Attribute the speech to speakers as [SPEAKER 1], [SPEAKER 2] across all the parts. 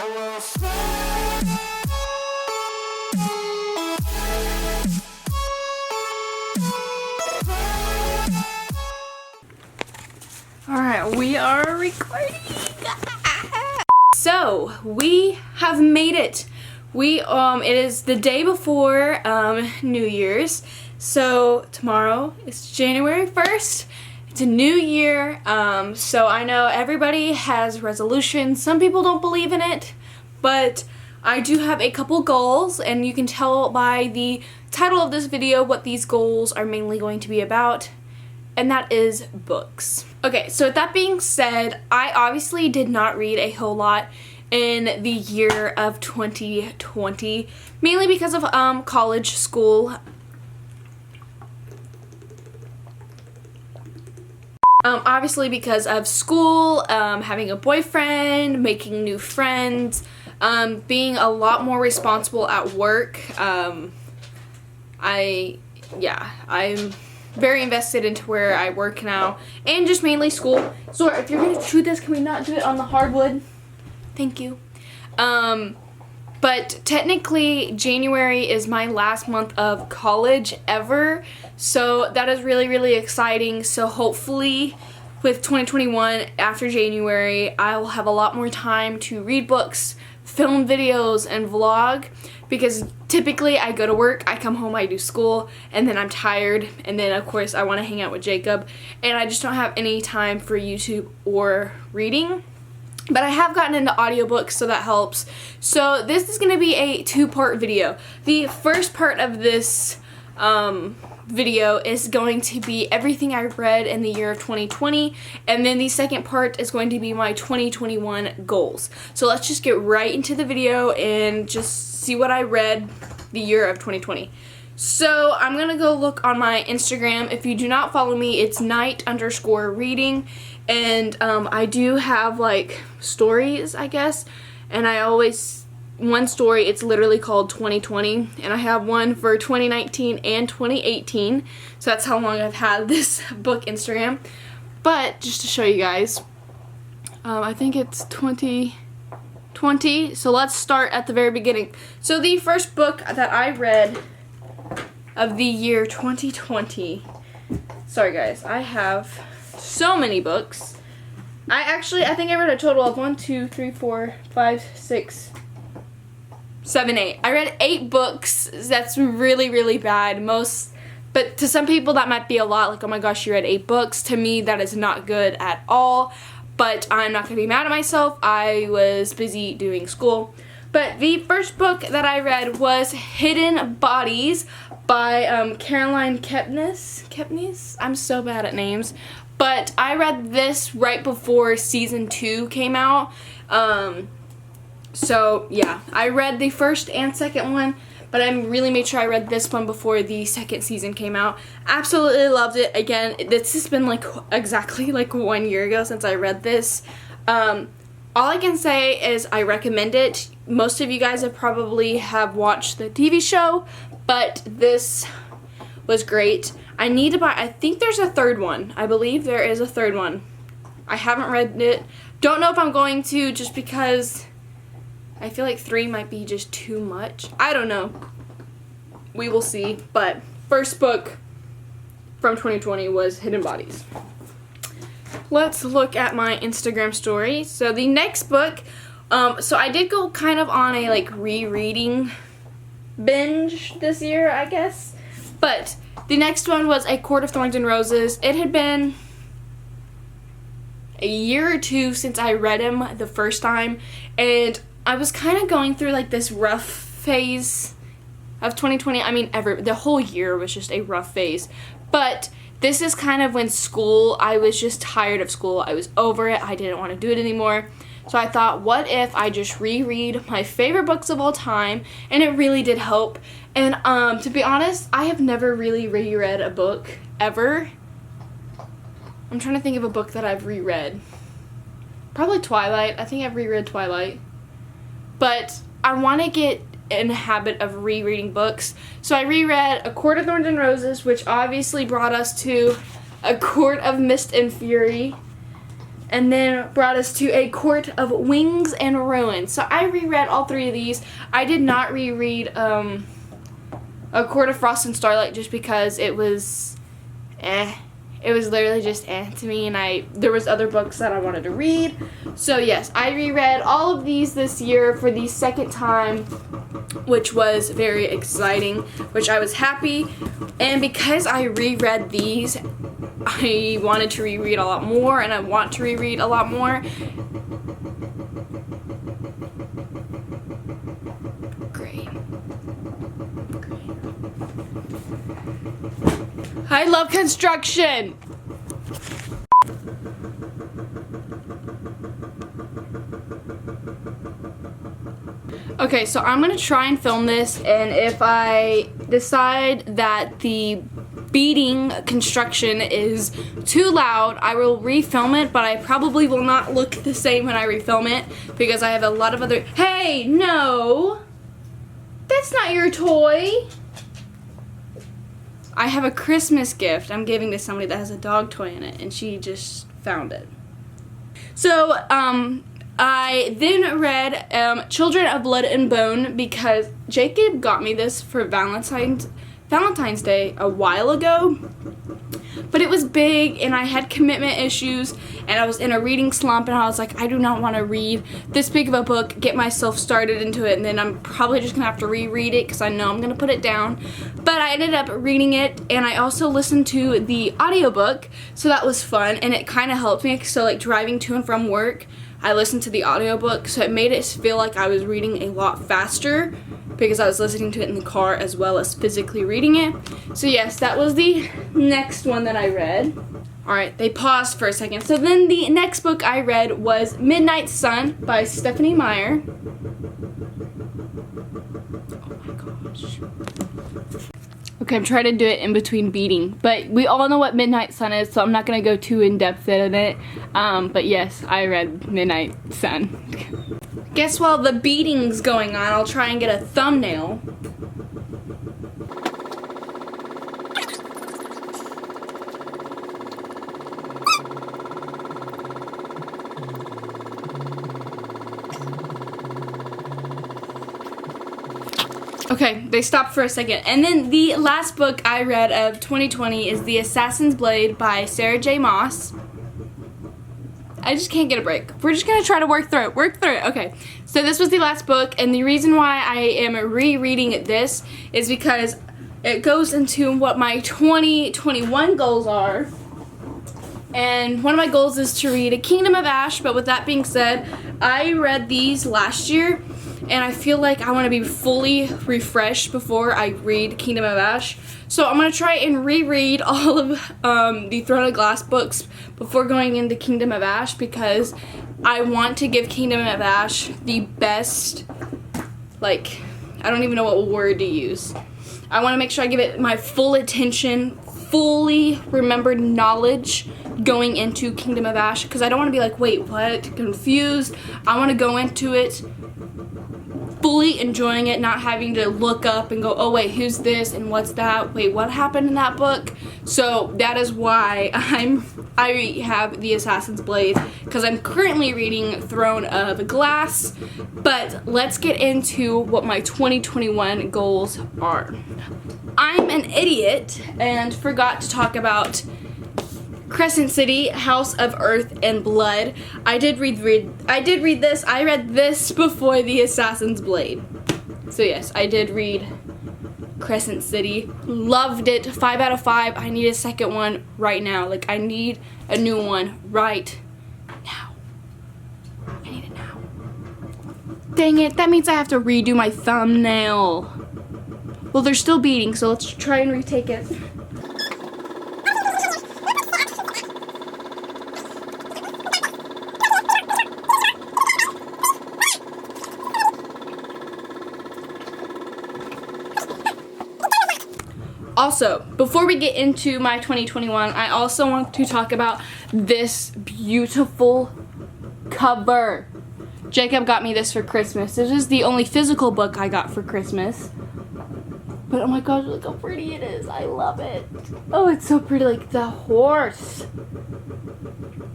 [SPEAKER 1] will stay.
[SPEAKER 2] Alright, we are recording. So, we have made it. It is the day before New Year's. So, tomorrow is January 1st. It's a new year. So I know everybody has resolutions. Some people don't believe in it, but I do have a couple goals, and you can tell by the title of this video what these goals are mainly going to be about. And that is books. Okay, so with that being said, I obviously did not read a whole lot in the year of 2020, mainly because of college, school. Obviously because of school, having a boyfriend, making new friends, being a lot more responsible at work. I'm very invested into where I work now, and just mainly school. So if you're gonna chew this, can we not do it on the hardwood? Thank you. But technically January is my last month of college ever, so that is really, really exciting. So hopefully with 2021, after January, I will have a lot more time to read books, film videos, and vlog, because typically I go to work, I come home, I do school, and then I'm tired, and then of course I want to hang out with Jacob, and I just don't have any time for YouTube or reading. But I have gotten into audiobooks, so that helps. So this is going to be a two-part video. The first part of this video is going to be everything I read in the year of 2020, and then the second part is going to be my 2021 goals. So let's just get right into the video and just see what I read the year of 2020. So I'm gonna go look on my Instagram. If you do not follow me, it's night_reading, and I do have like stories, I guess, and I always, one story, it's literally called 2020, and I have one for 2019 and 2018, so that's how long I've had this book Instagram. But just to show you guys, I think it's 2020, so let's start at the very beginning. So the first book that I read of the year 2020, sorry guys, I have so many books. I think I read a total of 1, 2, 3, 4, 5, 6, 7, 8. I read 8 books. That's really, really bad. But to some people that might be a lot, like, oh my gosh, you read 8 books. To me, that is not good at all, but I'm not gonna be mad at myself. I was busy doing school. But the first book that I read was Hidden Bodies by Caroline Kepnes. I'm so bad at names. But I read this right before season 2 came out. So yeah, I read the first and second one, but I really made sure I read this one before the second season came out. Absolutely loved it. Again, this has been like exactly like 1 year ago since I read this. All I can say is I recommend it. Most of you guys have watched the TV show, but this was great. I need to buy, I think there's a third one. I believe there is a third one. I haven't read it. Don't know if I'm going to, just because I feel like 3 might be just too much. I don't know. We will see. But first book from 2020 was Hidden Bodies. Let's look at my Instagram story. So the next book, so I did go kind of on a like rereading binge this year, I guess. But the next one was A Court of Thorns and Roses. It had been a year or 2 since I read him the first time, and I was kind of going through like this rough phase of 2020. I mean, the whole year was just a rough phase. But this is kind of when I was just tired of school. I was over it. I didn't want to do it anymore. So I thought, what if I just reread my favorite books of all time? And it really did help. And to be honest, I have never really reread a book ever. I'm trying to think of a book that I've reread. Probably Twilight. I think I've reread Twilight. But I want to get in the habit of rereading books. So I reread A Court of Thorns and Roses, which obviously brought us to A Court of Mist and Fury. and then brought us to A Court of Wings and Ruin. So I reread all three of these. I did not reread A Court of Frost and Starlight just because it was It was literally just to me, and there was other books that I wanted to read. So yes, I reread all of these this year for the second time, which was very exciting, which I was happy. And because I reread these, I wanted to reread a lot more, and I want to reread a lot more. Great. I love construction. Okay, so I'm gonna try and film this, and if I decide that the beating construction is too loud, I will refilm it, but I probably will not look the same when I refilm it because I have a lot of other— Hey, no! That's not your toy! I have a Christmas gift I'm giving to somebody that has a dog toy in it, and she just found it. So, I then read Children of Blood and Bone because Jacob got me this for Valentine's Day a while ago, but it was big and I had commitment issues and I was in a reading slump, and I was like, I do not want to read this big of a book, get myself started into it, and then I'm probably just gonna have to reread it because I know I'm gonna put it down. But I ended up reading it, and I also listened to the audiobook, so that was fun, and it kind of helped me. So like driving to and from work, I listened to the audiobook, so it made it feel like I was reading a lot faster because I was listening to it in the car as well as physically reading it. So yes, that was the next one that I read. Alright, they paused for a second. So then the next book I read was Midnight Sun by Stephenie Meyer. Oh my gosh. Okay, I'm trying to do it in between beating, but we all know what Midnight Sun is, so I'm not going to go too in-depth in it. But yes, I read Midnight Sun. Guess while the beating's going on, I'll try and get a thumbnail. Okay, they stopped for a second. And then the last book I read of 2020 is The Assassin's Blade by Sarah J. Maas. I just can't get a break. We're just gonna try to work through it. Okay, so this was the last book, and the reason why I am rereading this is because it goes into what my 2021 goals are. And one of my goals is to read A Kingdom of Ash, but with that being said, I read these last year, and I feel like I want to be fully refreshed before I read Kingdom of Ash. So I'm going to try and reread all of the Throne of Glass books before going into Kingdom of Ash, because I want to give Kingdom of Ash the best, like, I don't even know what word to use. I want to make sure I give it my full attention, fully remembered knowledge going into Kingdom of Ash, because I don't want to be like, wait, what? Confused. I want to go into it fully enjoying it, not having to look up and go, oh wait, who's this and what's that? Wait, what happened in that book? So that is why I have the Assassin's Blade, because I'm currently reading Throne of Glass. But let's get into what my 2021 goals are. I'm an idiot and forgot to talk about Crescent City, House of Earth and Blood. I did read this. I read this before The Assassin's Blade. So yes, I did read Crescent City. Loved it. 5 out of 5. I need a second one right now. Like, I need a new one right now. I need it now. Dang it, that means I have to redo my thumbnail. Well, they're still beating, so let's try and retake it. Also, before we get into my 2021, I also want to talk about this beautiful cover. Jacob got me this for Christmas. This is the only physical book I got for Christmas. But oh my gosh, look how pretty it is. I love it. Oh, it's so pretty, like the horse.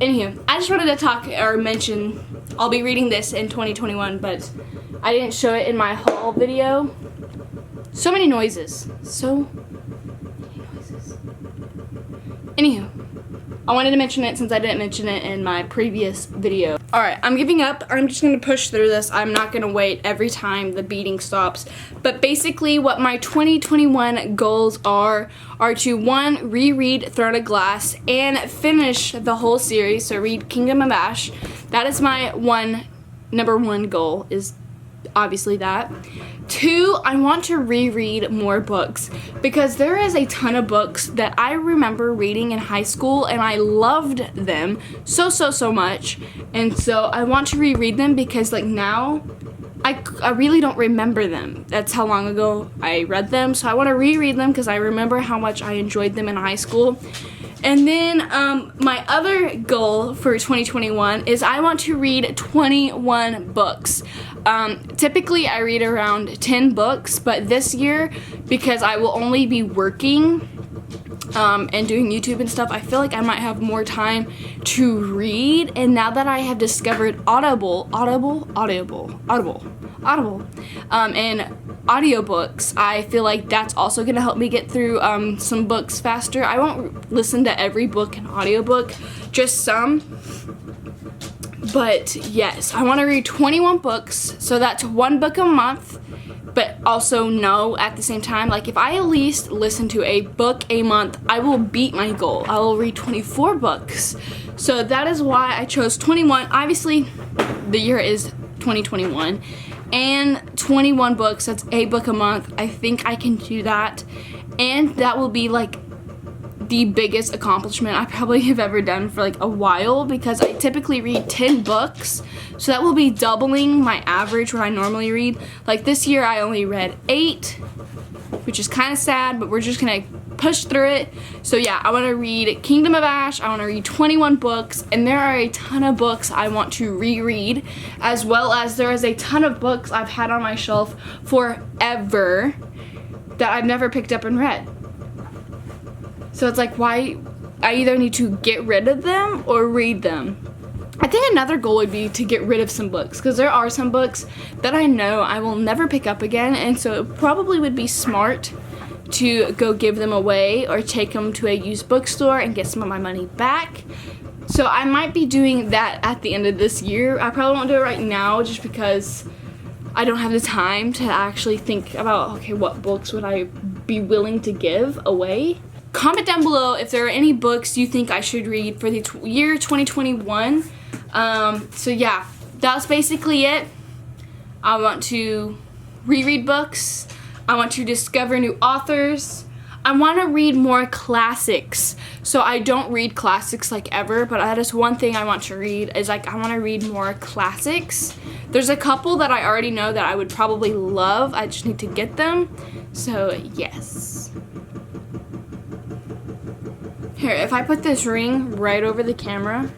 [SPEAKER 2] Anywho, I just wanted to talk or mention, I'll be reading this in 2021, but I didn't show it in my haul video. So many noises. So many noises. Anywho, I wanted to mention it since I didn't mention it in my previous video. Alright, I'm giving up. I'm just going to push through this. I'm not going to wait every time the beating stops. But basically what my 2021 goals are to 1, reread Throne of Glass and finish the whole series. So read Kingdom of Ash. That is my number one goal, is obviously that. 2, I want to reread more books because there is a ton of books that I remember reading in high school and I loved them so much, and so I want to reread them because like now I really don't remember them. That's how long ago I read them, so I want to reread them because I remember how much I enjoyed them in high school. And then my other goal for 2021 is I want to read 21 books. Typically I read around 10 books, but this year, because I will only be working and doing YouTube and stuff, I feel like I might have more time to read. And now that I have discovered Audible, and audiobooks, I feel like that's also going to help me get through some books faster. I won't listen to every book in audiobook, just some. But yes, I want to read 21 books, so that's 1 book a month, but also no at the same time. Like if I at least listen to a book a month, I will beat my goal. I will read 24 books. So that is why I chose 21. Obviously, the year is 2021. And 21 books, that's a book a month. I think I can do that. And that will be like the biggest accomplishment I probably have ever done for like a while, because I typically read 10 books. So that will be doubling my average what I normally read. Like this year I only read 8, which is kind of sad, but we're just gonna push through it. So yeah, I want to read Kingdom of Ash, I want to read 21 books, and there are a ton of books I want to reread, as well as there is a ton of books I've had on my shelf forever that I've never picked up and read. So it's like, why? I either need to get rid of them or read them. I think another goal would be to get rid of some books, because there are some books that I know I will never pick up again, and so it probably would be smart to go give them away or take them to a used bookstore and get some of my money back. So I might be doing that at the end of this year. I probably won't do it right now just because I don't have the time to actually think about, okay, what books would I be willing to give away? Comment down below if there are any books you think I should read for the year 2021. So yeah, that's basically it. I want to reread books. I want to discover new authors. I want to read more classics. So I don't read classics like ever, but that is one thing I want to read, is like I want to read more classics. There's a couple that I already know that I would probably love. I just need to get them. So yes. Here, if I put this ring right over the camera,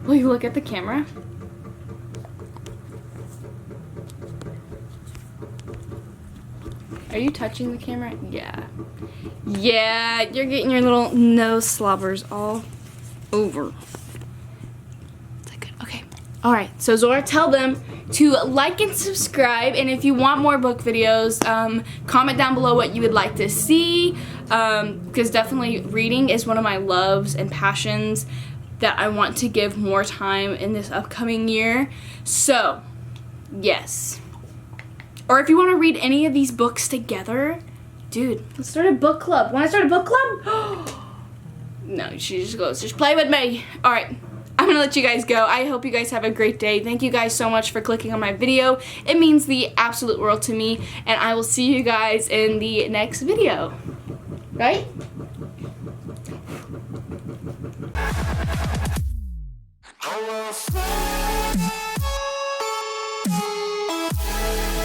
[SPEAKER 2] will you look at the camera? Are you touching the camera? Yeah. Yeah, you're getting your little nose slobbers all over. Is that good? Okay. Alright, so Zora, tell them to like and subscribe, and if you want more book videos, comment down below what you would like to see, because definitely reading is one of my loves and passions that I want to give more time in this upcoming year. So, yes. Or if you want to read any of these books together, dude, let's start a book club. Want to start a book club? No, she just goes, just play with me. All right, I'm going to let you guys go. I hope you guys have a great day. Thank you guys so much for clicking on my video. It means the absolute world to me, and I will see you guys in the next video. Right?
[SPEAKER 1] I will stay.